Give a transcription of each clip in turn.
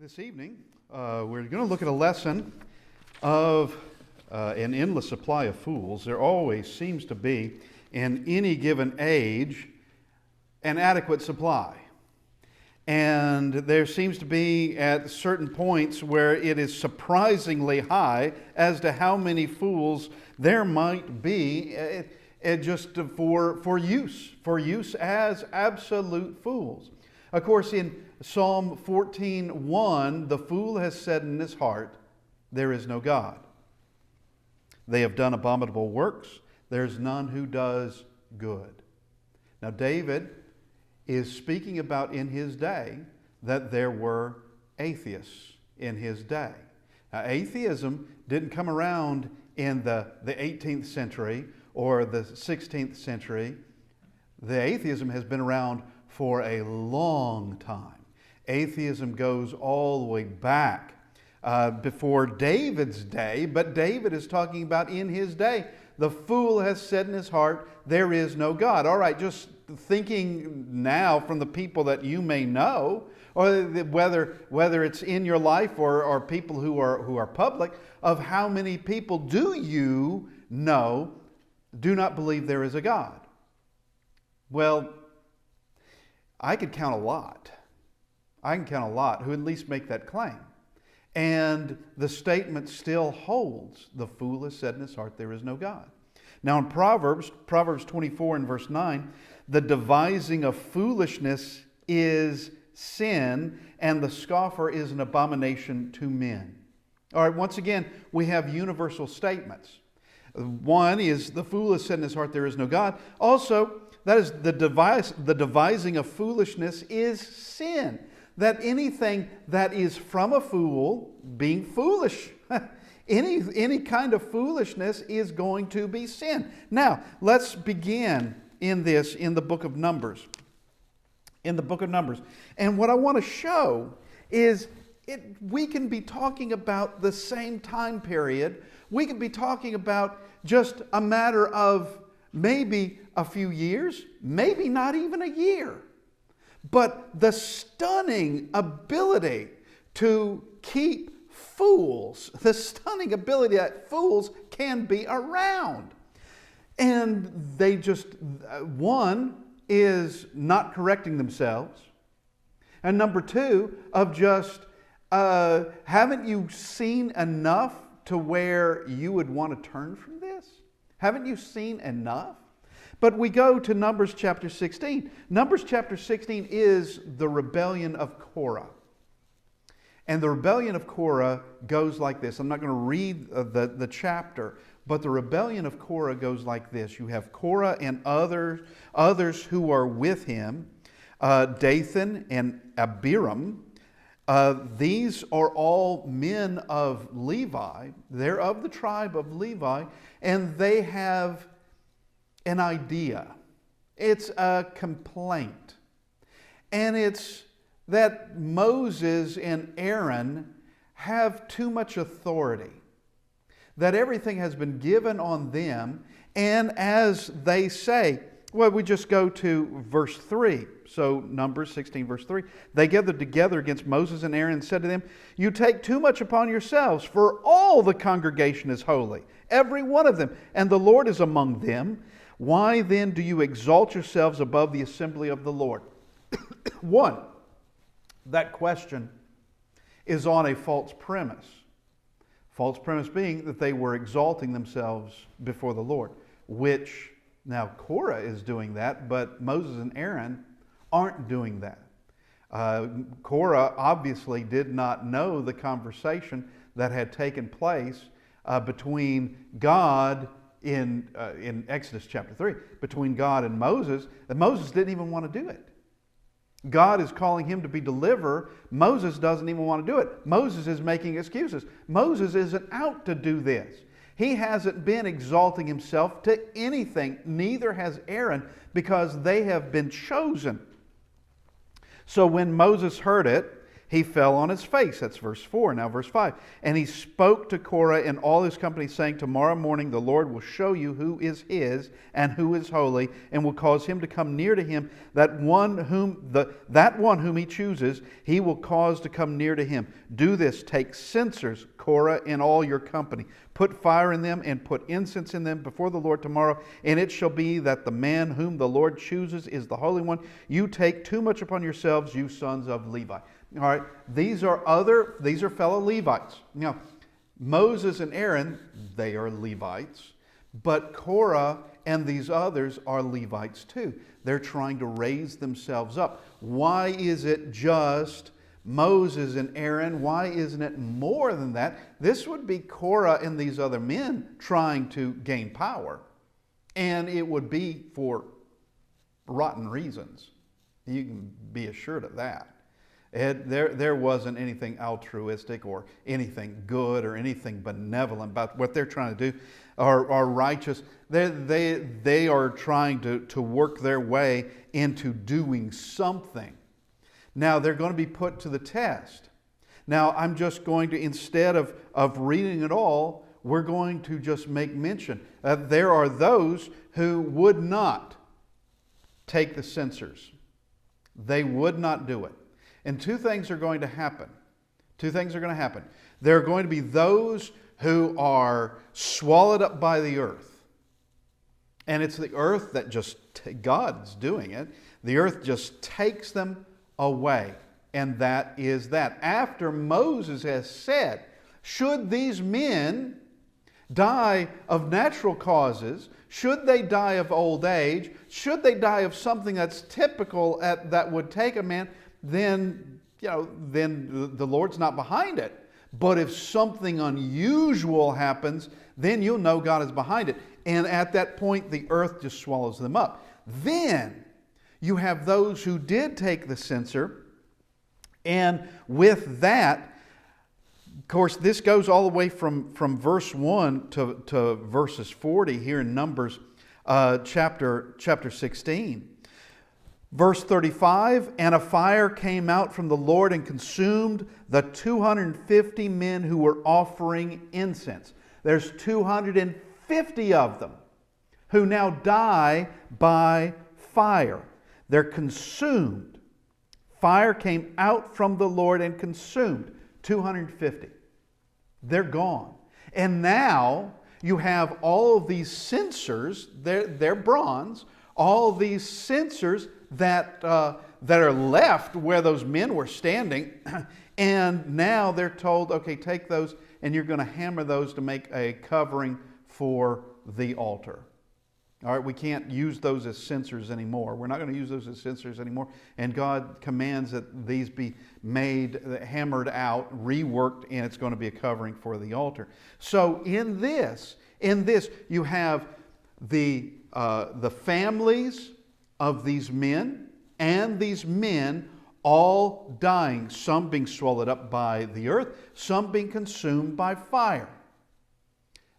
This evening, we're going to look at a lesson of an endless supply of fools. There always seems to be, in any given age, an adequate supply. And there seems to be at certain points where it is surprisingly high as to how many fools there might be just for use as absolute fools. Of course, in Psalm 14:1, the fool has said in his heart, there is no God. They have done abominable works. There's none who does good. Now, David is speaking about in his day that there were atheists in his day. Now, atheism didn't come around in the 18th century or the 16th century. The atheism has been around for a long time. Atheism goes all the way back before David's day, but David is talking about in his day. The fool has said in his heart, there is no God. All right, just thinking now from the people that you may know, or whether it's in your life or people who are public, of how many people do you know do not believe there is a God? Well, I could count a lot. I can count a lot who at least make that claim. And the statement still holds. The fool has said in his heart, there is no God. Now in Proverbs 24 and verse 9, the devising of foolishness is sin, and the scoffer is an abomination to men. All right, once again, we have universal statements. One is the fool has said in his heart, there is no God. Also, that is the devising of foolishness is sin. That anything that is from a fool being foolish, any kind of foolishness is going to be sin. Now, let's begin in the book of Numbers. In the book of Numbers. And what I want to show is we can be talking about the same time period. We can be talking about just a matter of maybe a few years, maybe not even a year. But the stunning ability to keep fools, the stunning ability that fools can be around. And they just, one is not correcting themselves. And number two, of just, haven't you seen enough to where you would want to turn from this? Haven't you seen enough? But we go to Numbers chapter 16. Numbers chapter 16 is the rebellion of Korah. And the rebellion of Korah goes like this. I'm not going to read the chapter, but the rebellion of Korah goes like this. You have Korah and others who are with him, Dathan and Abiram. These are all men of Levi. They're of the tribe of Levi, and they have an idea. It's a complaint. And it's that Moses and Aaron have too much authority. That everything has been given on them. And as they say, well, we just go to verse 3. So Numbers 16 verse 3. They gathered together against Moses and Aaron and said to them, you take too much upon yourselves, for all the congregation is holy, every one of them, and the Lord is among them. Why then do you exalt yourselves above the assembly of the Lord? One, that question is on a false premise. False premise being that they were exalting themselves before the Lord, which now Korah is doing that, but Moses and Aaron aren't doing that. Korah obviously did not know the conversation that had taken place between God in Exodus chapter 3, between God and Moses, that Moses didn't even want to do it. God is calling him to be deliverer. Moses doesn't even want to do it. Moses is making excuses. Moses isn't out to do this. He hasn't been exalting himself to anything. Neither has Aaron, because they have been chosen. So when Moses heard it, he fell on his face. That's verse 4. Now verse 5. And he spoke to Korah and all his company, saying, tomorrow morning the Lord will show you who is his and who is holy, and will cause him to come near to him. That one whom he chooses, he will cause to come near to him. Do this, take censers, Korah, and all your company. Put fire in them and put incense in them before the Lord tomorrow. And it shall be that the man whom the Lord chooses is the Holy One. You take too much upon yourselves, you sons of Levi. All right, these are fellow Levites. Now, Moses and Aaron, they are Levites. But Korah and these others are Levites too. They're trying to raise themselves up. Why is it just Moses and Aaron? Why isn't it more than that? This would be Korah and these other men trying to gain power. And it would be for rotten reasons. You can be assured of that. There wasn't anything altruistic or anything good or anything benevolent about what they're trying to do or righteous. They are trying to work their way into doing something. Now they're going to be put to the test. Now I'm just going to, instead of reading it all, we're going to just make mention. There are those who would not take the censers. They would not do it. And two things are going to happen. Two things are going to happen. There are going to be those who are swallowed up by the earth. And it's the earth that just, God's doing it. The earth just takes them away. And that is that. After Moses has said, should these men die of natural causes, should they die of old age, should they die of something that's typical that would take a man, then the Lord's not behind it. But if something unusual happens, then you'll know God is behind it. And at that point, the earth just swallows them up. Then you have those who did take the censer, and with that, of course, this goes all the way from verse 1 to verses 40 here in Numbers chapter 16. Verse 35, and a fire came out from the Lord and consumed the 250 men who were offering incense. There's 250 of them who now die by fire. They're consumed. Fire came out from the Lord and consumed 250. They're gone. And now you have all of these censers, they're bronze, all of these censers that are left where those men were standing, and now they're told, okay, take those and you're going to hammer those to make a covering for the altar. All right, we can't use those as censers anymore. We're not going to use those as censers anymore. And God commands that these be made, hammered out, reworked, and it's going to be a covering for the altar. So in this, you have the families of these men, and these men all dying, some being swallowed up by the earth, some being consumed by fire.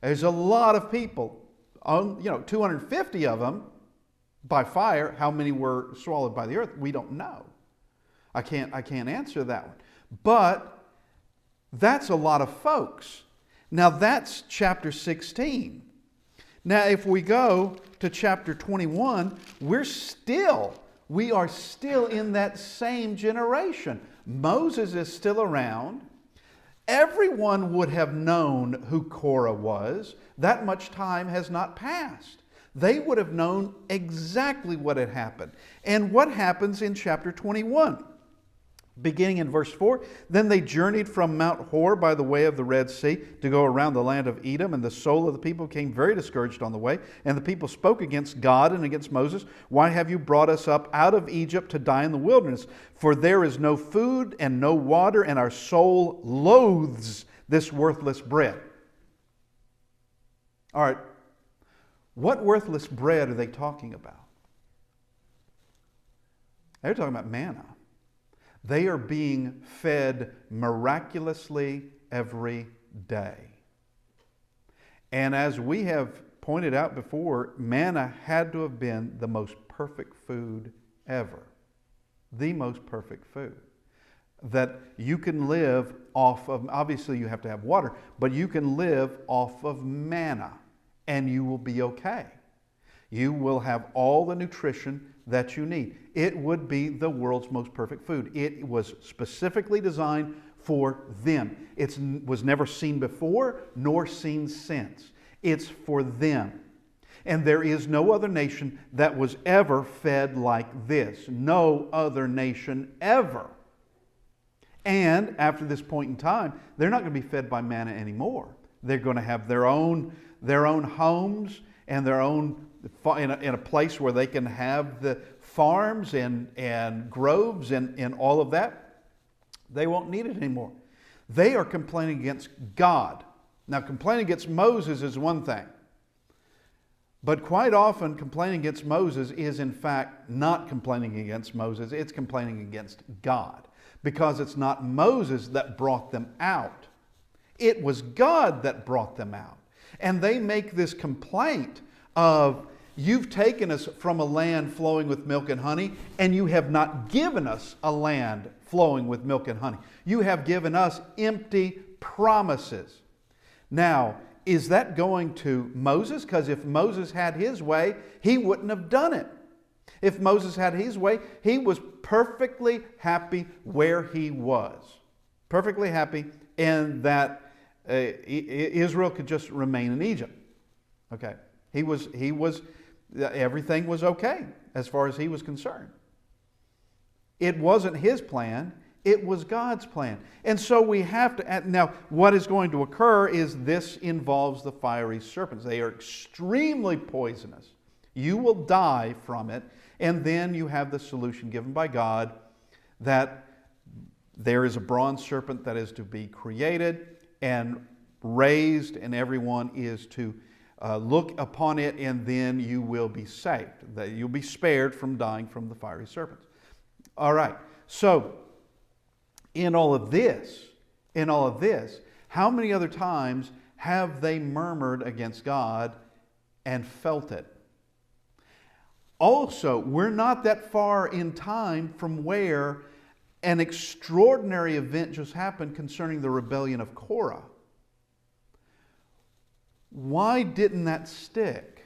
There's a lot of people, 250 of them by fire. How many were swallowed by the earth? We don't know. I can't answer that one. But that's a lot of folks. Now that's chapter 16. Now, if we go to chapter 21, we are still in that same generation. Moses is still around. Everyone would have known who Korah was. That much time has not passed. They would have known exactly what had happened. And what happens in chapter 21? Beginning in verse 4, then they journeyed from Mount Hor by the way of the Red Sea to go around the land of Edom, and the soul of the people became very discouraged on the way. And the people spoke against God and against Moses. Why have you brought us up out of Egypt to die in the wilderness? For there is no food and no water, and our soul loathes this worthless bread. All right, what worthless bread are they talking about? They're talking about manna. They are being fed miraculously every day. And as we have pointed out before, manna had to have been the most perfect food ever. The most perfect food. that you can live off of, obviously you have to have water, but you can live off of manna and you will be okay. You will have all the nutrition that you need. It would be the world's most perfect food. It was specifically designed for them. It was never seen before nor seen since. It's for them. And there is no other nation that was ever fed like this. No other nation ever. And after this point in time, they're not going to be fed by manna anymore. They're going to have their own homes and their own, in a place where they can have the farms and groves and all of that. They won't need it anymore. They are complaining against God. Now, complaining against Moses is one thing. But quite often, complaining against Moses is in fact not complaining against Moses. It's complaining against God. Because it's not Moses that brought them out. It was God that brought them out. And they make this complaint of, you've taken us from a land flowing with milk and honey, and you have not given us a land flowing with milk and honey. You have given us empty promises. Now, is that going to Moses? Because if Moses had his way, he wouldn't have done it. If Moses had his way, he was perfectly happy where he was. Perfectly happy in that Israel could just remain in Egypt. Okay. Everything was okay as far as he was concerned. It wasn't his plan. It was God's plan. And so we have to, now what is going to occur is this involves the fiery serpents. They are extremely poisonous. You will die from it. And then you have the solution given by God that there is a bronze serpent that is to be created and raised, and everyone is to look upon it, and then you will be saved. That you'll be spared from dying from the fiery serpents. All right. So, in all of this, how many other times have they murmured against God and felt it? Also, we're not that far in time from where an extraordinary event just happened concerning the rebellion of Korah. Why didn't that stick?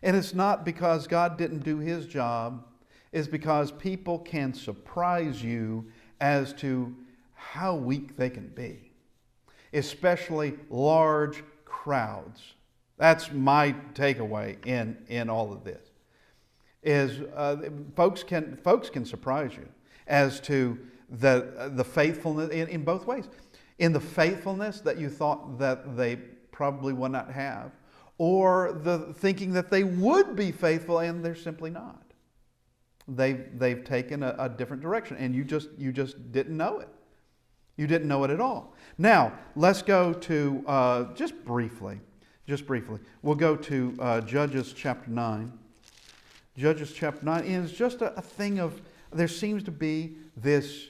And it's not because God didn't do His job. It's because people can surprise you as to how weak they can be. Especially large crowds. That's my takeaway in all of this. Is folks can surprise you as to the faithfulness in both ways. In the faithfulness that you thought that they probably would not have, or the thinking that they would be faithful and they're simply not. They've taken a different direction, and you just didn't know it. You didn't know it at all. Now let's go to just briefly. We'll go to Judges chapter 9. Judges chapter 9 is just a thing of, there seems to be this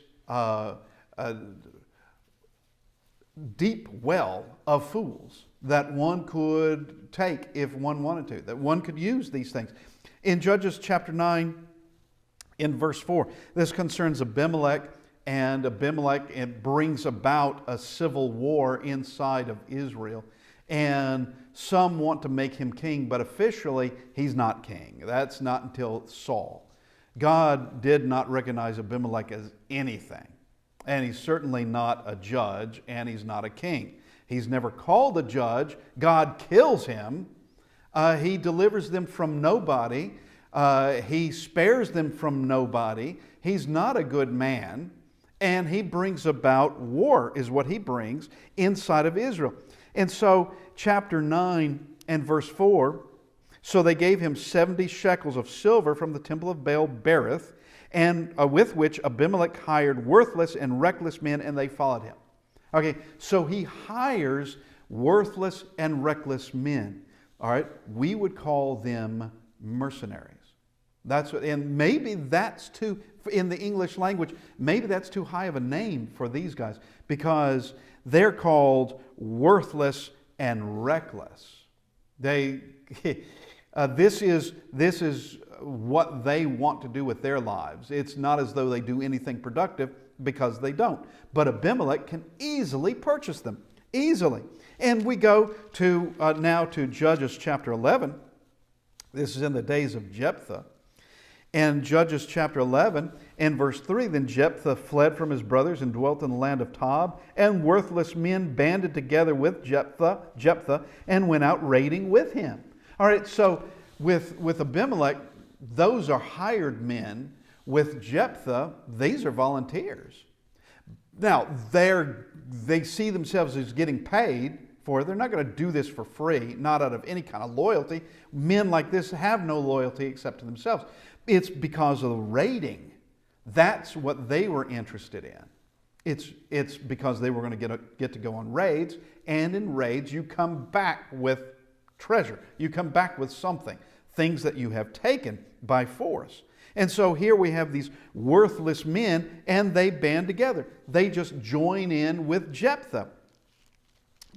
deep well of fools that one could take if one wanted to, that one could use these things. In Judges chapter 9, in verse 4, this concerns Abimelech, and it brings about a civil war inside of Israel. And some want to make him king, but officially he's not king. That's not until Saul. God did not recognize Abimelech as anything. And he's certainly not a judge, and he's not a king. He's never called a judge. God kills him. He delivers them from nobody. He spares them from nobody. He's not a good man. And he brings about war, is what he brings inside of Israel. And so, chapter 9 and verse 4, so they gave him 70 shekels of silver from the temple of Baal Berith, and with which Abimelech hired worthless and reckless men, and they followed him. Okay, so he hires worthless and reckless men. All right, we would call them mercenaries. That's what, and maybe that's too, in the English language, maybe that's too high of a name for these guys, because they're called worthless and reckless. This is what they want to do with their lives. It's not as though they do anything productive. because they don't. But Abimelech can easily purchase them, easily. And we go to now to Judges chapter 11. This is in the days of Jephthah. And Judges chapter 11 and verse 3, then Jephthah fled from his brothers and dwelt in the land of Tob, and worthless men banded together with Jephthah and went out raiding with him. All right, so with Abimelech, those are hired men. With Jephthah, these are volunteers. Now, they see themselves as getting paid for it. They're not going to do this for free, not out of any kind of loyalty. Men like this have no loyalty except to themselves. It's because of the raiding. That's what they were interested in. It's because they were going to get to go on raids, and in raids you come back with treasure. You come back with something, things that you have taken by force. And so here we have these worthless men, and they band together. They just join in with Jephthah.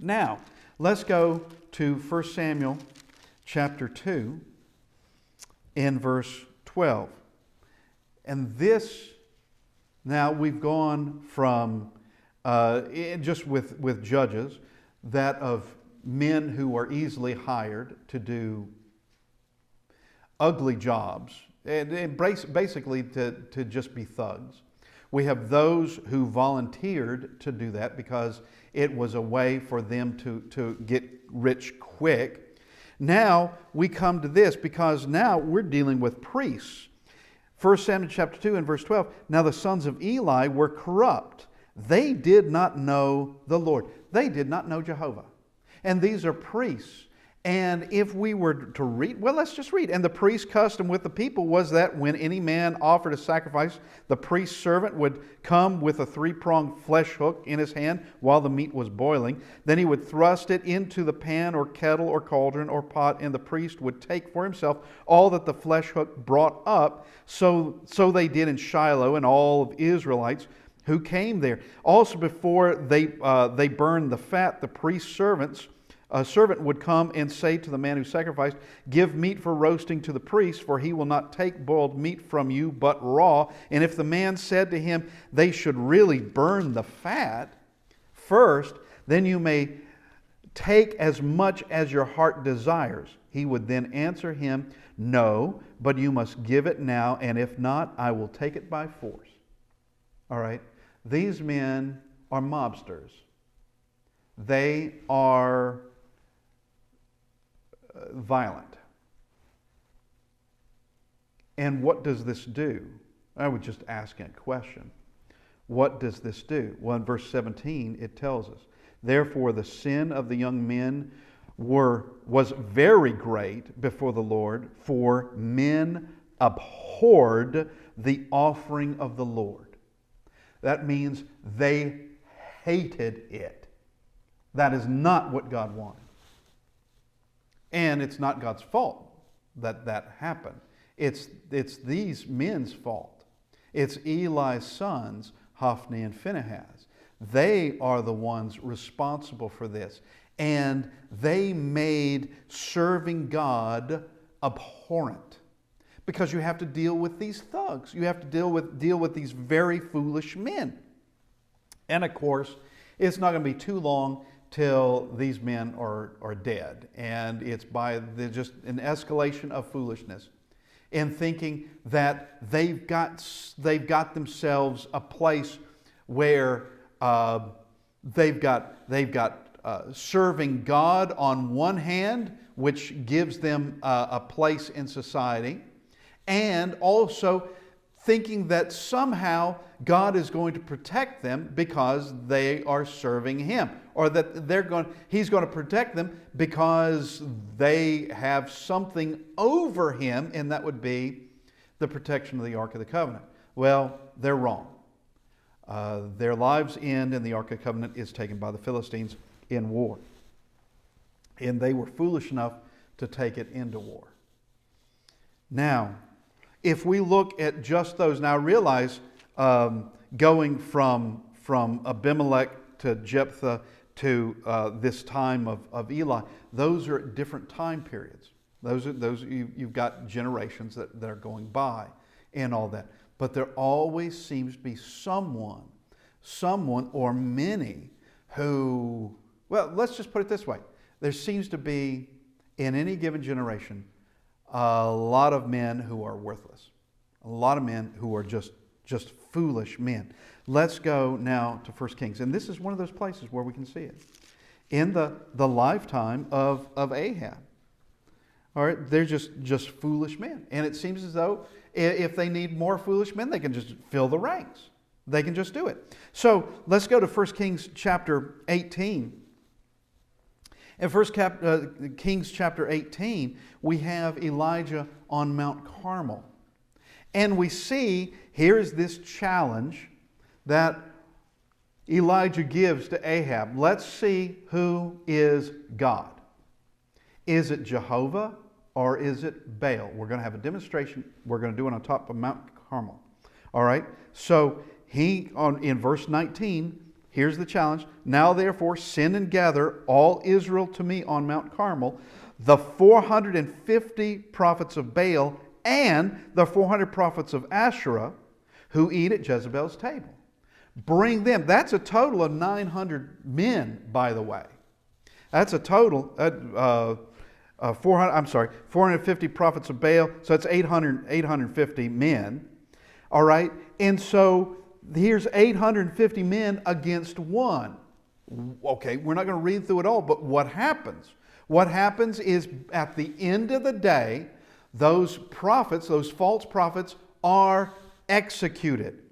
Now, let's go to 1 Samuel chapter 2 in verse 12. And this, now we've gone from, just with judges, that of men who are easily hired to do ugly jobs, and basically to just be thugs. We have those who volunteered to do that because it was a way for them to get rich quick. Now we come to this because now we're dealing with priests. 1 Samuel chapter 2 and verse 12, now the sons of Eli were corrupt. They did not know the Lord. They did not know Jehovah. And these are priests. And if we were to read, well, let's just read. And the priest's custom with the people was that when any man offered a sacrifice, the priest's servant would come with a three-pronged flesh hook in his hand while the meat was boiling. Then he would thrust it into the pan or kettle or cauldron or pot, and the priest would take for himself all that the flesh hook brought up. So they did in Shiloh, and all of Israelites who came there. Also before they burned the fat, the priest's a servant would come and say to the man who sacrificed, give meat for roasting to the priest, for he will not take boiled meat from you, but raw. And if the man said to him, they should really burn the fat first, then you may take as much as your heart desires. He would then answer him, no, but you must give it now, and if not, I will take it by force. All right, these men are mobsters. They are violent. And what does this do? I would just ask a question. What does this do? Well, in verse 17, it tells us, therefore the sin of the young men was very great before the Lord, for men abhorred the offering of the Lord. That means they hated it. That is not what God wanted. And it's not God's fault that that happened. It's these men's fault. It's Eli's sons, Hophni and Phinehas. They are the ones responsible for this. And they made serving God abhorrent. Because you have to deal with these thugs. You have to deal with these very foolish men. And of course, it's not going to be too long till these men are dead. And it's by just an escalation of foolishness in thinking that they've got themselves a place where they've got serving God on one hand, which gives them a place in society, and also thinking that somehow God is going to protect them because they are serving Him, or that He's going to protect them because they have something over Him, and that would be the protection of the Ark of the Covenant. Well, they're wrong. Their lives end, and the Ark of the Covenant is taken by the Philistines in war. And they were foolish enough to take it into war. Now, if we look at just those, now realize going from Abimelech to Jephthah to this time of Eli, those are different time periods. You've got generations that are going by and all that. but there always seems to be someone or many who, well, let's just put it this way. There seems to be, in any given generation, a lot of men who are worthless. A lot of men who are just foolish men. Let's go now to 1 Kings. And this is one of those places where we can see it. In the lifetime of Ahab. All right, they're just foolish men. And it seems as though if they need more foolish men, they can just fill the ranks. They can just do it. So let's go to 1 Kings chapter 18. In 1 Kings chapter 18, we have Elijah on Mount Carmel. And we see, here's this challenge that Elijah gives to Ahab. Let's see who is God. Is it Jehovah or is it Baal? We're going to have a demonstration. We're going to do it on top of Mount Carmel. All right? So in verse 19, here's the challenge. Now therefore send and gather all Israel to me on Mount Carmel, the 450 prophets of Baal and the 400 prophets of Asherah who eat at Jezebel's table. Bring them. That's a total of 900 men, by the way. That's a total, 450 prophets of Baal, so that's 850 men. All right? And so here's 850 men against one. Okay, we're not going to read through it all, but what happens? What happens is at the end of the day, those prophets, those false prophets, are executed.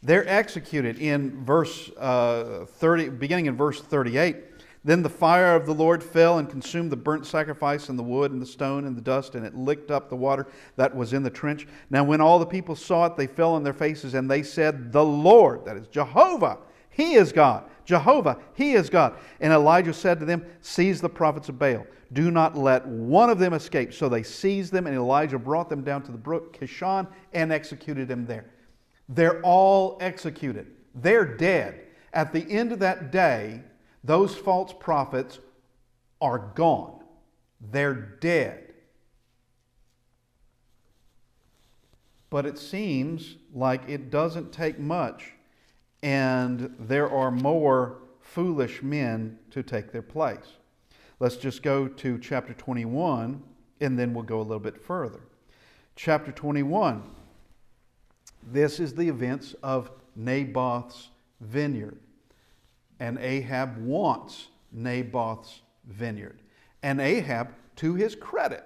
They're executed in verse 30, beginning in verse 38. Then the fire of the Lord fell and consumed the burnt sacrifice and the wood and the stone and the dust, and it licked up the water that was in the trench. Now when all the people saw it, they fell on their faces, and they said, "The Lord," that is Jehovah, He is God. Jehovah, He is God. And Elijah said to them, "Seize the prophets of Baal. Do not let one of them escape." So they seized them, and Elijah brought them down to the brook Kishon and executed them there. They're all executed. They're dead. At the end of that day, those false prophets are gone. They're dead. But it seems like it doesn't take much, and there are more foolish men to take their place. Let's just go to chapter 21, and then we'll go a little bit further. Chapter 21. This is the events of Naboth's vineyard. And Ahab wants Naboth's vineyard. And Ahab, to his credit,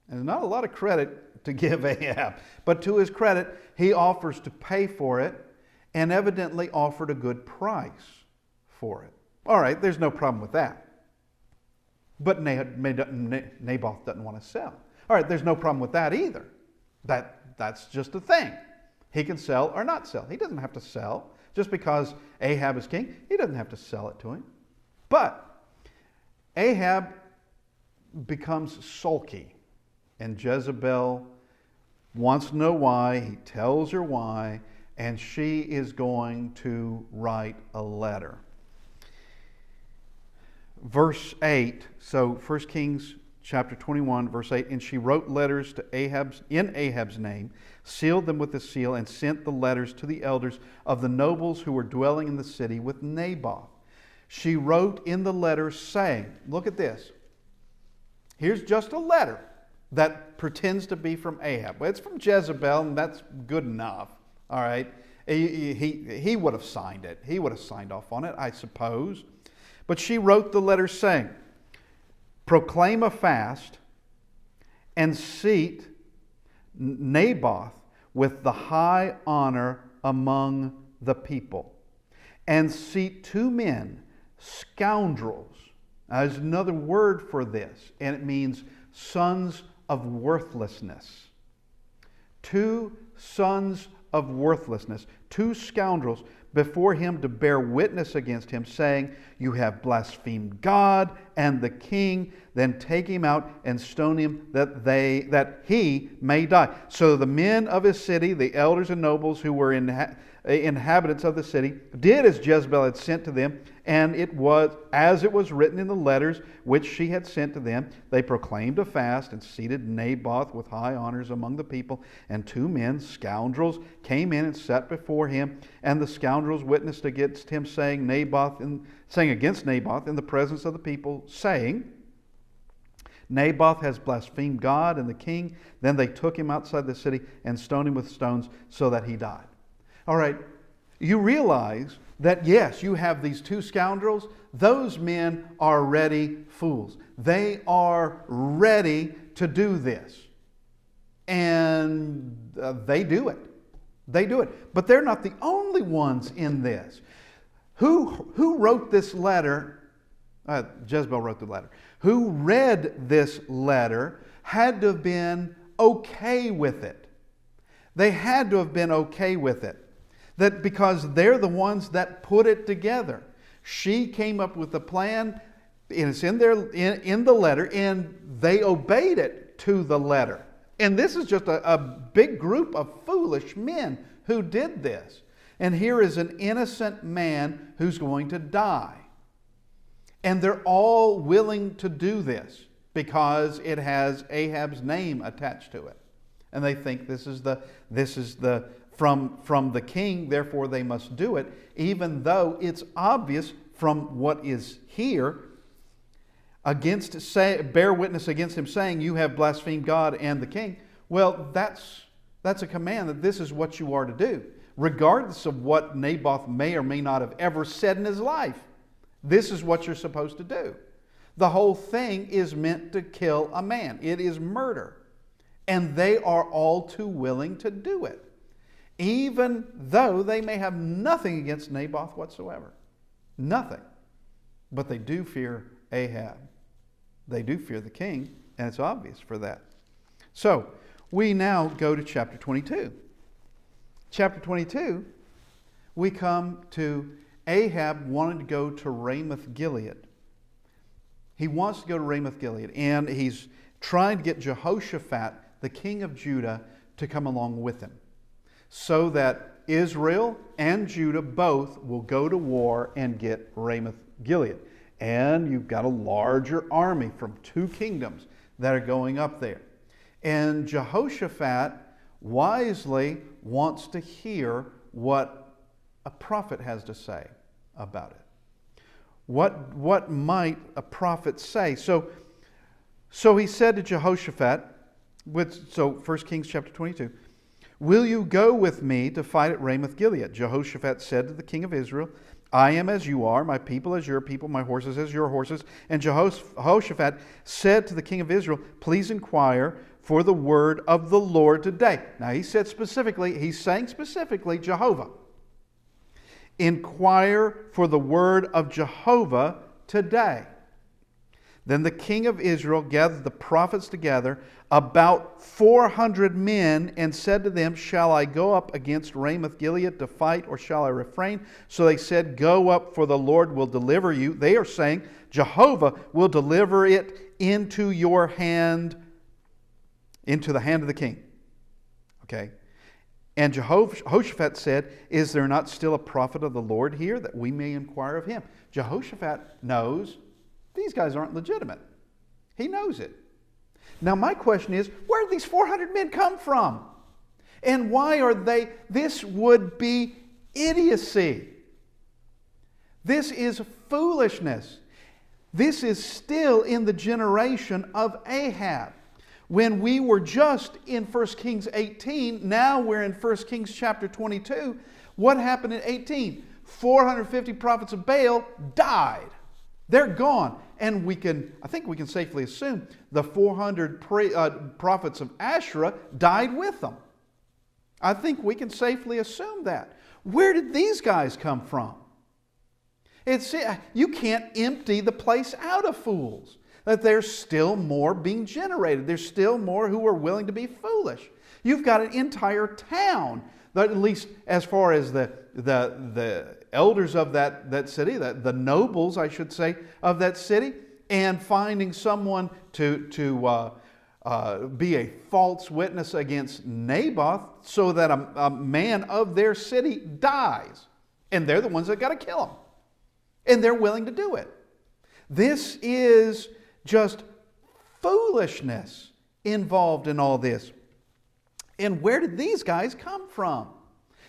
and there's not a lot of credit to give Ahab, but to his credit, he offers to pay for it and evidently offered a good price for it. All right, there's no problem with that. But Naboth doesn't want to sell. All right, there's no problem with that either. That's just a thing. He can sell or not sell. He doesn't have to sell. Just because Ahab is king, he doesn't have to sell it to him. But Ahab becomes sulky, and Jezebel wants to know why. He tells her why, and she is going to write a letter. Verse 8, so 1 Kings chapter 21, verse 8, and she wrote letters to in Ahab's name, sealed them with a seal, and sent the letters to the elders of the nobles who were dwelling in the city with Naboth. She wrote in the letters saying, look at this. Here's just a letter that pretends to be from Ahab. Well, it's from Jezebel, and that's good enough. All right. He would have signed it. He would have signed off on it, I suppose. But she wrote the letter saying, proclaim a fast and seat Naboth with the high honor among the people, and seat 2 men, scoundrels. Now, there's another word for this, and it means sons of worthlessness. 2 sons of worthlessness, 2 scoundrels before him to bear witness against him, saying, you have blasphemed God and the king. Then take him out and stone him that he may die. So the men of his city, the elders and nobles who were in inhabitants of the city did as Jezebel had sent to them, and it was as it was written in the letters which she had sent to them. They proclaimed a fast and seated Naboth with high honors among the people. And 2 men, scoundrels, came in and sat before him. And the scoundrels witnessed against him, saying against Naboth in the presence of the people, saying, Naboth has blasphemed God and the king. Then they took him outside the city and stoned him with stones so that he died. All right, you realize that yes, you have these 2 scoundrels. Those men are ready fools. They are ready to do this. And they do it. They do it. But they're not the only ones in this. Who wrote this letter? Jezebel wrote the letter. Who read this letter had to have been okay with it. They had to have been okay with it. That because they're the ones that put it together. She came up with the plan, and it's in the letter, and they obeyed it to the letter. And this is just a big group of foolish men who did this. And here is an innocent man who's going to die. And they're all willing to do this because it has Ahab's name attached to it. And they think this is from the king, therefore they must do it, even though it's obvious from what is here, bear witness against him, saying, you have blasphemed God and the king. Well, that's a command that this is what you are to do, regardless of what Naboth may or may not have ever said in his life. This is what you're supposed to do. The whole thing is meant to kill a man. It is murder. And they are all too willing to do it, even though they may have nothing against Naboth whatsoever. Nothing. But they do fear Ahab. They do fear the king, and it's obvious for that. So, we now go to chapter 22. Chapter 22, we come to Ahab wanting to go to Ramoth Gilead. He wants to go to Ramoth Gilead, and he's trying to get Jehoshaphat, the king of Judah, to come along with him, so that Israel and Judah both will go to war and get Ramoth Gilead. And you've got a larger army from 2 kingdoms that are going up there. And Jehoshaphat wisely wants to hear what a prophet has to say about it. What might a prophet say? So he said to Jehoshaphat, 1 Kings chapter 22, will you go with me to fight at Ramoth Gilead? Jehoshaphat said to the king of Israel, I am as you are, my people as your people, my horses as your horses. And Jehoshaphat said to the king of Israel, please inquire for the word of the Lord today. Now he's saying specifically Jehovah. Inquire for the word of Jehovah today. Then the king of Israel gathered the prophets together, about 400 men, and said to them, shall I go up against Ramoth Gilead to fight, or shall I refrain? So they said, go up, for the Lord will deliver you. They are saying, Jehovah will deliver it into your hand, into the hand of the king. Okay. And Jehoshaphat said, is there not still a prophet of the Lord here, that we may inquire of him? Jehoshaphat knows these guys aren't legitimate. He knows it. Now my question is, where did these 400 men come from? And why are they? This would be idiocy. This is foolishness. This is still in the generation of Ahab. When we were just in 1 Kings 18, now we're in 1 Kings chapter 22. What happened in 18? 450 prophets of Baal died. They're gone. And I think we can safely assume the 400 prophets of Asherah died with them. I think we can safely assume that. Where did these guys come from? You can't empty the place out of fools. That there's still more being generated. There's still more who are willing to be foolish. You've got an entire town, at least as far as the elders of that city, the nobles, I should say, of that city, and finding someone to be a false witness against Naboth so that a man of their city dies. And they're the ones that got to kill him. And they're willing to do it. This is just foolishness involved in all this. And where did these guys come from?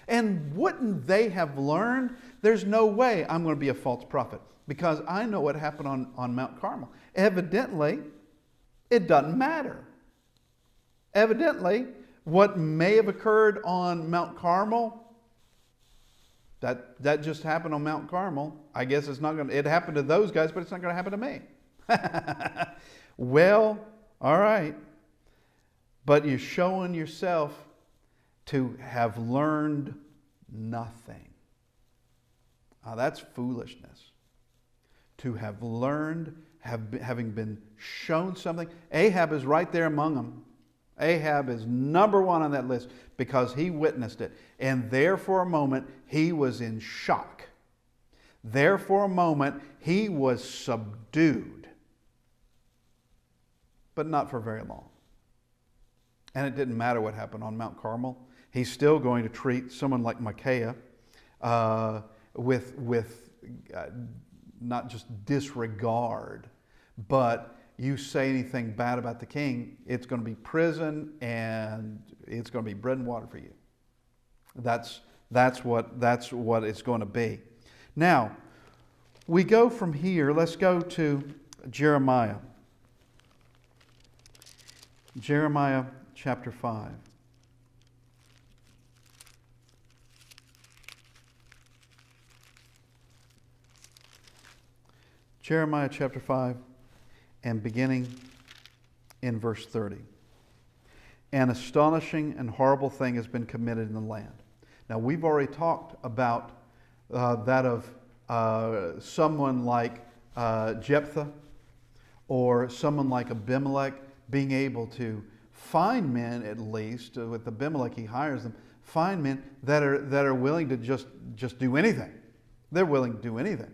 And wouldn't they have learned? There's no way I'm going to be a false prophet because I know what happened on Mount Carmel. Evidently, it doesn't matter. Evidently, what may have occurred on Mount Carmel, that just happened on Mount Carmel. I guess it's not going to, it happened to those guys, but it's not going to happen to me. Well, all right. But you're showing yourself to have learned nothing. That's foolishness. To have learned, having been shown something. Ahab is right there among them. Ahab is number one on that list because he witnessed it. And there for a moment, he was in shock. There for a moment, he was subdued. But not for very long. And it didn't matter what happened on Mount Carmel. He's still going to treat someone like Micaiah with not just disregard, but you say anything bad about the king, it's going to be prison and it's going to be bread and water for you. That's what it's going to be. Now, we go from here. Let's go to Jeremiah. Jeremiah chapter 5. Jeremiah chapter 5 and beginning in verse 30. An astonishing and horrible thing has been committed in the land. Now we've already talked about that of someone like Jephthah or someone like Abimelech being able to find men, at least with Abimelech he hires them, find men that are willing to just do anything. They're willing to do anything.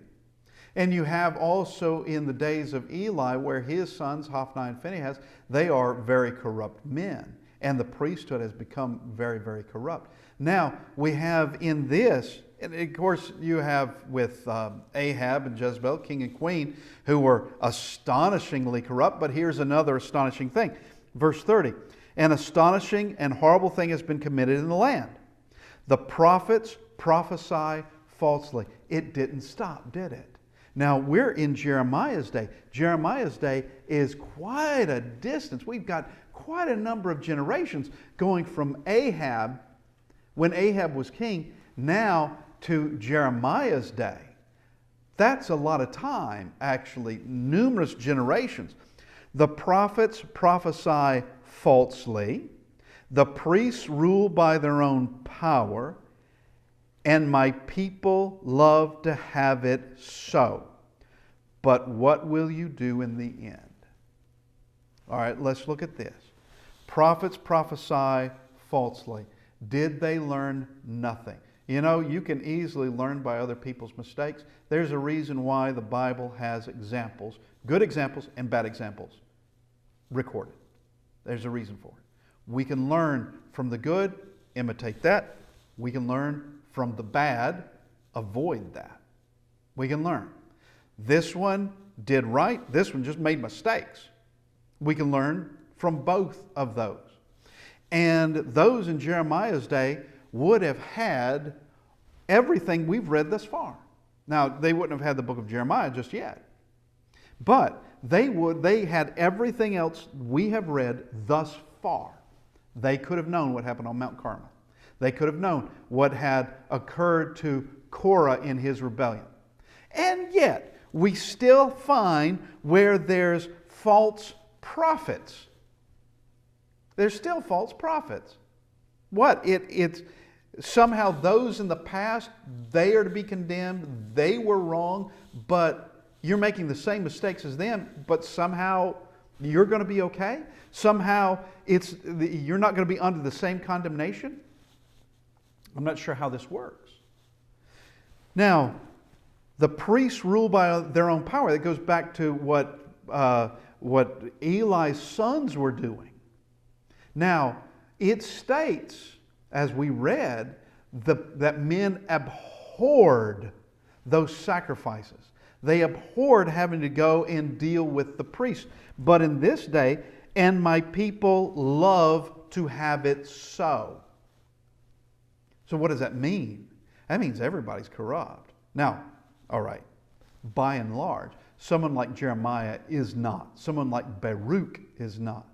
And you have also in the days of Eli where his sons Hophni and Phinehas, they are very corrupt men. And the priesthood has become very, very corrupt. Now we have in this, and of course you have with Ahab and Jezebel, king and queen, who were astonishingly corrupt. But here's another astonishing thing. Verse 30. An astonishing and horrible thing has been committed in the land. The prophets prophesy falsely. It didn't stop, did it? Now, we're in Jeremiah's day. Jeremiah's day is quite a distance. We've got quite a number of generations going from Ahab, when Ahab was king, now to Jeremiah's day. That's a lot of time, actually, numerous generations. The prophets prophesy falsely. The priests rule by their own power. And my people love to have it so. But what will you do in the end? All right, let's look at this. Prophets prophesy falsely. Did they learn nothing? You know, you can easily learn by other people's mistakes. There's a reason why the Bible has examples, good examples and bad examples, recorded. There's a reason for it. We can learn from the good, imitate that. We can learn from the bad, avoid that. We can learn. This one did right. This one just made mistakes. We can learn from both of those. And those in Jeremiah's day would have had everything we've read thus far. Now, they wouldn't have had the book of Jeremiah just yet. But they had everything else we have read thus far. They could have known what happened on Mount Carmel. They could have known what had occurred to Korah in his rebellion. And yet, we still find where there's false prophets. There's still false prophets. What? It's somehow those in the past, they are to be condemned. They were wrong, but you're making the same mistakes as them, but somehow you're going to be okay? Somehow you're not going to be under the same condemnation? I'm not sure how this works. Now, the priests rule by their own power. That goes back to what Eli's sons were doing. Now, it states, as we read, that men abhorred those sacrifices. They abhorred having to go and deal with the priest. But in this day, and my people love to have it so. So what does that mean? That means everybody's corrupt. Now, all right, by and large, someone like Jeremiah is not. Someone like Baruch is not.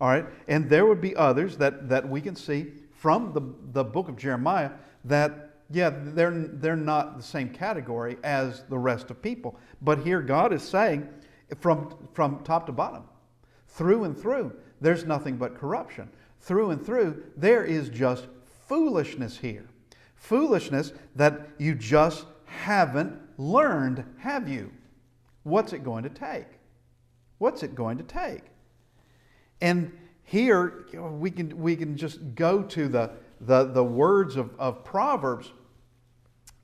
All right, and there would be others that we can see from the book of Jeremiah that, yeah, they're not the same category as the rest of people. But here God is saying, from top to bottom, through and through, there's nothing but corruption. Through and through, there is just foolishness here. Foolishness that you just haven't learned, have you? What's it going to take? What's it going to take? And here we can just go to the words of Proverbs,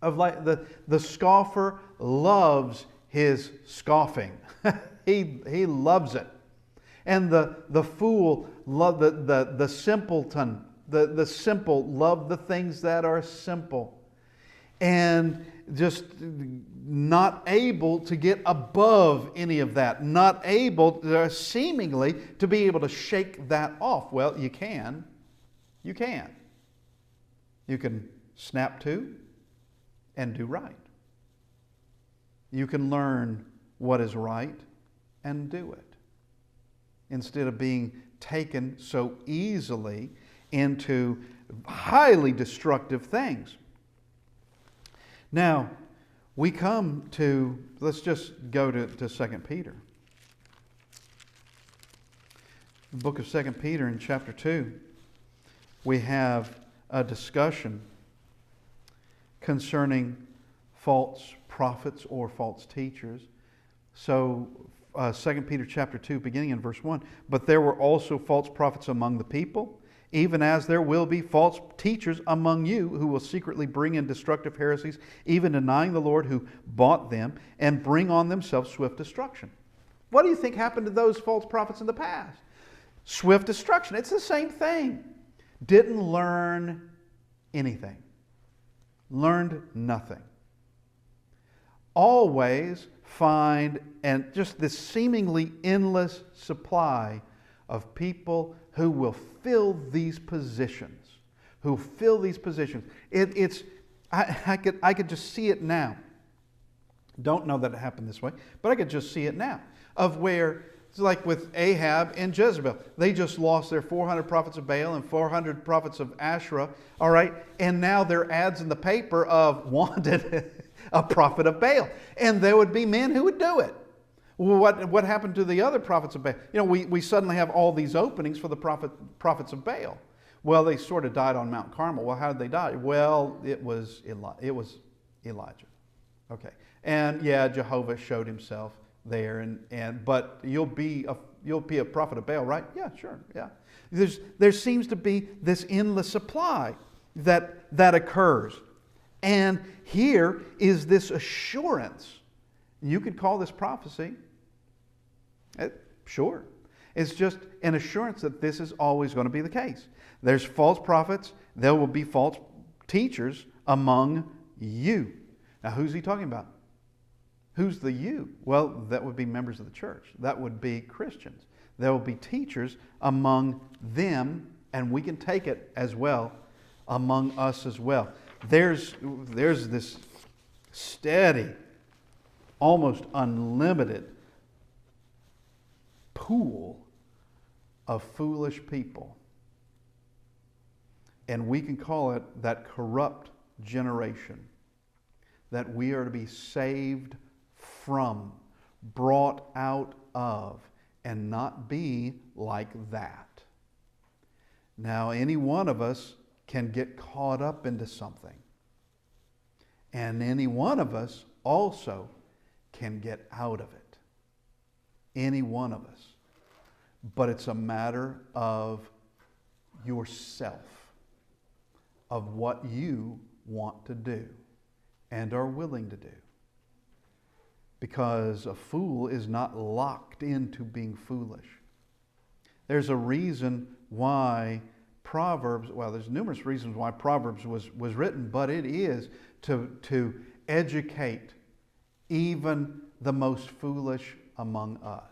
of like the scoffer loves his scoffing. he loves it. And the fool love the simpleton, the simple love the things that are simple. And just not able to get above any of that, not able seemingly to be able to shake that off. Well, you can. You can. You can snap to and do right. You can learn what is right and do it, instead of being taken so easily into highly destructive things. Now, we come to, let's just go to 2 Peter. The book of 2 Peter in chapter 2, we have a discussion concerning false prophets or false teachers. So 2 Peter chapter 2, beginning in verse 1, but there were also false prophets among the people, even as there will be false teachers among you who will secretly bring in destructive heresies, even denying the Lord who bought them, and bring on themselves swift destruction. What do you think happened to those false prophets in the past? Swift destruction. It's the same thing. Didn't learn anything. Learned nothing. Always find, and just this seemingly endless supply of people who will fill these positions. Who fill these positions. I could just see it now. Don't know that it happened this way, but I could just see it now. Of where, it's like with Ahab and Jezebel. They just lost their 400 prophets of Baal and 400 prophets of Asherah. All right, and now there are ads in the paper of wanted a prophet of Baal. And there would be men who would do it. What happened to the other prophets of Baal? You know, we suddenly have all these openings for the prophets of Baal. Well, they sort of died on Mount Carmel. Well, how did they die? Well, it was Elijah. Okay, and yeah, Jehovah showed himself there, but you'll be a prophet of Baal, right? Yeah, sure, yeah. There seems to be this endless supply that occurs, and here is this assurance. You could call this prophecy. Sure. It's just an assurance that this is always going to be the case. There's false prophets. There will be false teachers among you. Now, who's he talking about? Who's the you? Well, that would be members of the church. That would be Christians. There will be teachers among them, and we can take it as well among us as well. There's this steady, almost unlimited pool of foolish people. And we can call it that corrupt generation that we are to be saved from, brought out of, and not be like that. Now, any one of us can get caught up into something. And any one of us also can get out of it. Any one of us. But it's a matter of yourself, of what you want to do and are willing to do. Because a fool is not locked into being foolish. There's a reason why Proverbs, well, there's numerous reasons why Proverbs was written, but it is to educate even the most foolish among us.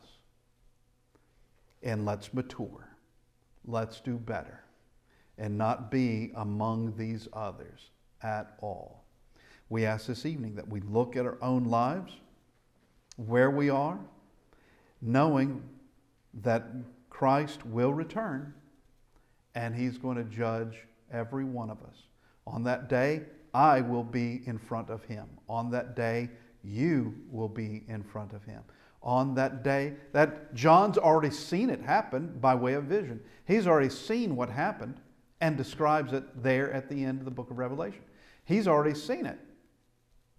And let's mature. Let's do better and not be among these others at all. We ask this evening that we look at our own lives, where we are, knowing that Christ will return and He's going to judge every one of us. On that day, I will be in front of Him. On that day, you will be in front of Him. On that day, that John's already seen it happen by way of vision. He's already seen what happened and describes it there at the end of the book of Revelation. He's already seen it.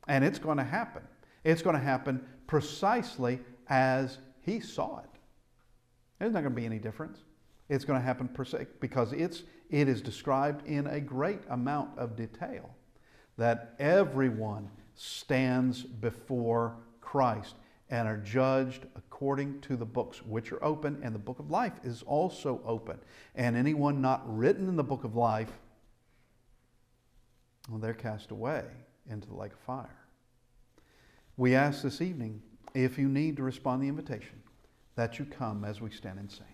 And it's going to happen. It's going to happen precisely as he saw it. There's not going to be any difference. It's going to happen because it is described in a great amount of detail that everyone stands before Christ and are judged according to the books which are open, and the book of life is also open. And anyone not written in the book of life, well, they're cast away into the lake of fire. We ask this evening, if you need to respond to the invitation, that you come as we stand and sing.